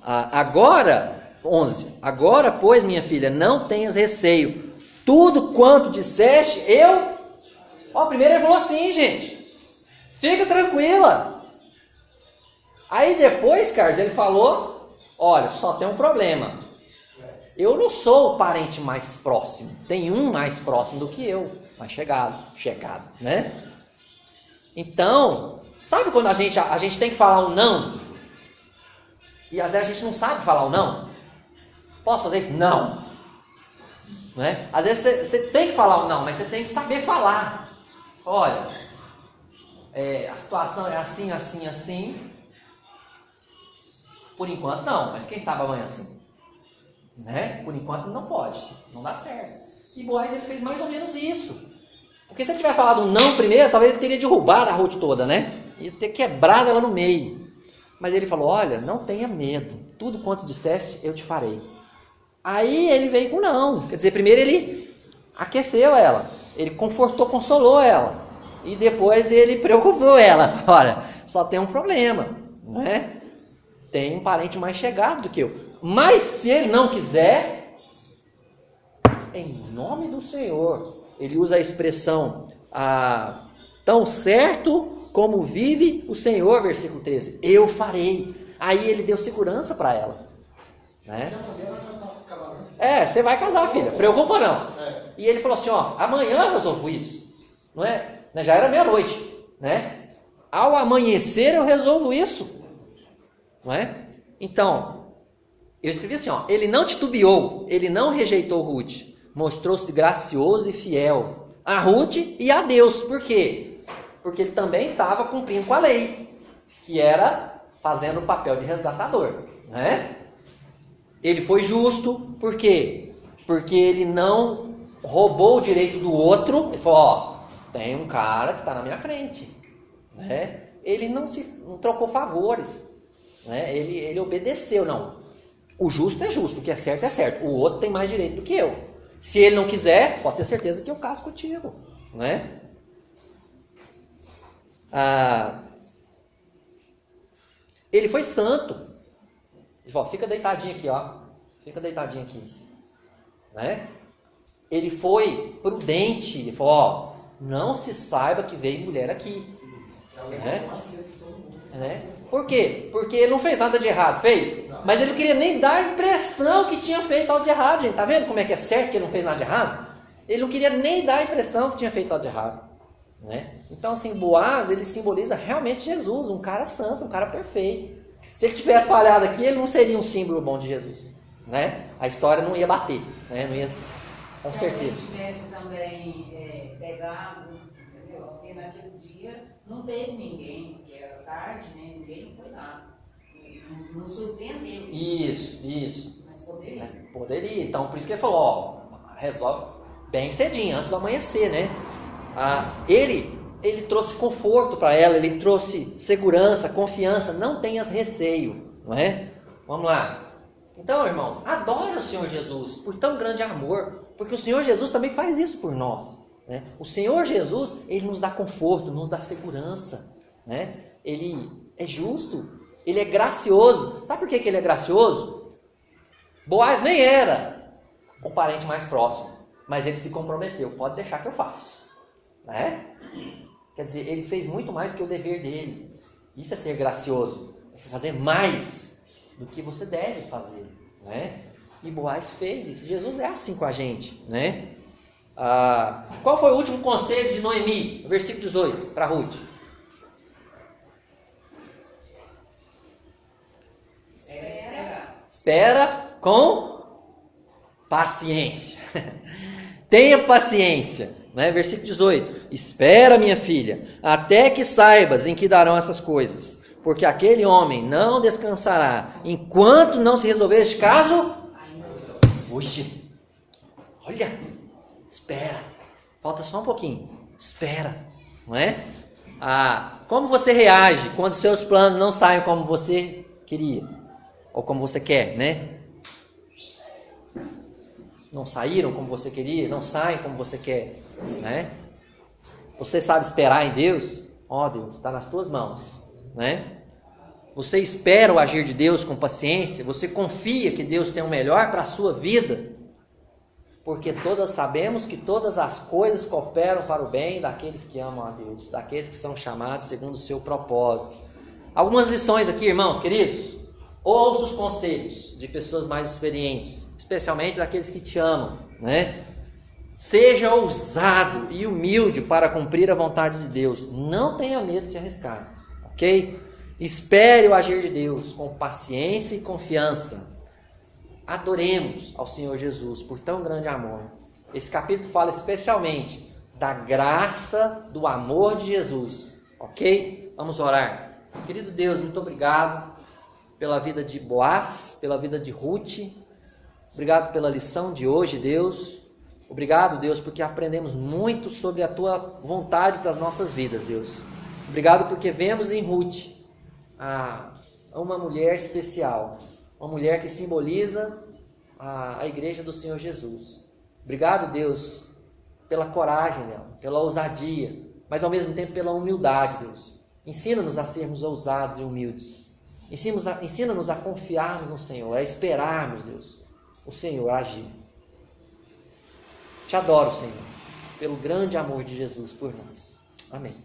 Agora, 11, agora, pois, minha filha, não tenhas receio, tudo quanto disseste, primeiro ele falou assim, gente, fica tranquila. Aí depois, Carlos, ele falou, olha, só tem um problema, eu não sou o parente mais próximo, tem um mais próximo do que eu, mais chegado, né? Então, sabe quando a gente tem que falar um não? E às vezes a gente não sabe falar um não. Posso fazer isso? Não. Não é? Às vezes você tem que falar um não, mas você tem que saber falar. Olha, a situação é assim, assim, assim. Por enquanto não, mas quem sabe amanhã sim. Né? Por enquanto não pode, não dá certo. E Boaz ele fez mais ou menos isso. Porque se ele tivesse falado um não primeiro, talvez ele teria derrubado a Ruth toda, né? Ia ter quebrado ela no meio. Mas ele falou, olha, não tenha medo, tudo quanto disseste eu te farei. Aí ele veio com não, quer dizer, primeiro ele aqueceu ela, ele consolou ela, e depois ele preocupou ela, olha, só tem um problema, não é? Tem um parente mais chegado do que eu, mas se ele não quiser, em nome do Senhor, ele usa a expressão, tão certo como vive o Senhor, versículo 13, eu farei. Aí ele deu segurança para ela, né? Você vai casar, filha, preocupa não. E ele falou assim, amanhã eu resolvo isso, não é? Já era meia-noite, né? Ao amanhecer eu resolvo isso, não é? Então, eu escrevi assim, ele não titubeou, ele não rejeitou Ruth, mostrou-se gracioso e fiel a Ruth e a Deus. Por quê? Porque ele também estava cumprindo com a lei, que era fazendo o papel de resgatador, né? Ele foi justo, por quê? Porque ele não roubou o direito do outro. Ele falou, tem um cara que está na minha frente, né? Ele não trocou favores, né? Ele obedeceu, não. O justo é justo, o que é certo. O outro tem mais direito do que eu. Se ele não quiser, pode ter certeza que eu caso contigo, né? Ele foi santo. Ele falou, fica deitadinho aqui, fica deitadinho aqui, né? Ele foi prudente. Ele falou, não se saiba que veio mulher aqui, né? Por quê? Porque ele não fez nada de errado, fez? Mas ele não queria nem dar a impressão que tinha feito algo de errado, gente. Tá vendo como é que é certo que ele não fez nada de errado? Ele não queria nem dar a impressão que tinha feito algo de errado, né? Então, assim, Boaz, ele simboliza realmente Jesus, um cara santo, um cara perfeito. Se ele tivesse falhado aqui, ele não seria um símbolo bom de Jesus, né? A história não ia bater, né? Não ia, com Se certeza. alguém tivesse também pegado, entendeu? Porque naquele dia não teve ninguém, porque era tarde, né? Ninguém foi lá. Não surpreendeu. Isso. Mas poderia. Poderia. Então, por isso que ele falou, ó, resolve bem cedinho, antes do amanhecer, né? Ele trouxe conforto para ela, ele trouxe segurança, confiança, não tenhas receio, não é? Vamos lá. Então, irmãos, adore o Senhor Jesus por tão grande amor, porque o Senhor Jesus também faz isso por nós, né? O Senhor Jesus, ele nos dá conforto, nos dá segurança, né? Ele é justo, ele é gracioso. Sabe por que ele é gracioso? Boaz nem era o parente mais próximo, mas ele se comprometeu, pode deixar que eu faço, né? Quer dizer, ele fez muito mais do que o dever dele. Isso é ser gracioso, é fazer mais do que você deve fazer, né? E Boaz fez isso. Jesus é assim com a gente, né? Qual foi o último conselho de Noemi? Versículo 18, para Ruth. Espera com paciência. Tenha paciência, né? Versículo 18. Espera, minha filha, até que saibas em que darão essas coisas, porque aquele homem não descansará enquanto não se resolver este caso. Oxe, olha, espera, falta só um pouquinho, espera, não é? Como você reage quando seus planos não saem como você queria, ou como você quer, né? Não saíram como você queria, não saem como você quer, né? Você sabe esperar em Deus? Ó, Deus, está nas tuas mãos, né? Você espera o agir de Deus com paciência? Você confia que Deus tem o melhor para a sua vida? Porque todas sabemos que todas as coisas cooperam para o bem daqueles que amam a Deus, daqueles que são chamados segundo o seu propósito. Algumas lições aqui, irmãos queridos. Ouça os conselhos de pessoas mais experientes, especialmente daqueles que te amam, né? Seja ousado e humilde para cumprir a vontade de Deus. Não tenha medo de se arriscar, ok? Espere o agir de Deus com paciência e confiança. Adoremos ao Senhor Jesus por tão grande amor. Esse capítulo fala especialmente da graça do amor de Jesus, ok? Vamos orar. Querido Deus, muito obrigado pela vida de Boaz, pela vida de Ruth. Obrigado pela lição de hoje, Deus. Obrigado, Deus, porque aprendemos muito sobre a Tua vontade para as nossas vidas, Deus. Obrigado porque vemos em Ruth uma mulher especial, uma mulher que simboliza a igreja do Senhor Jesus. Obrigado, Deus, pela coragem dela, pela ousadia, mas ao mesmo tempo pela humildade, Deus. Ensina-nos a sermos ousados e humildes. Ensina-nos a confiarmos no Senhor, a esperarmos, Deus, o Senhor agir. Te adoro, Senhor, pelo grande amor de Jesus por nós. Amém.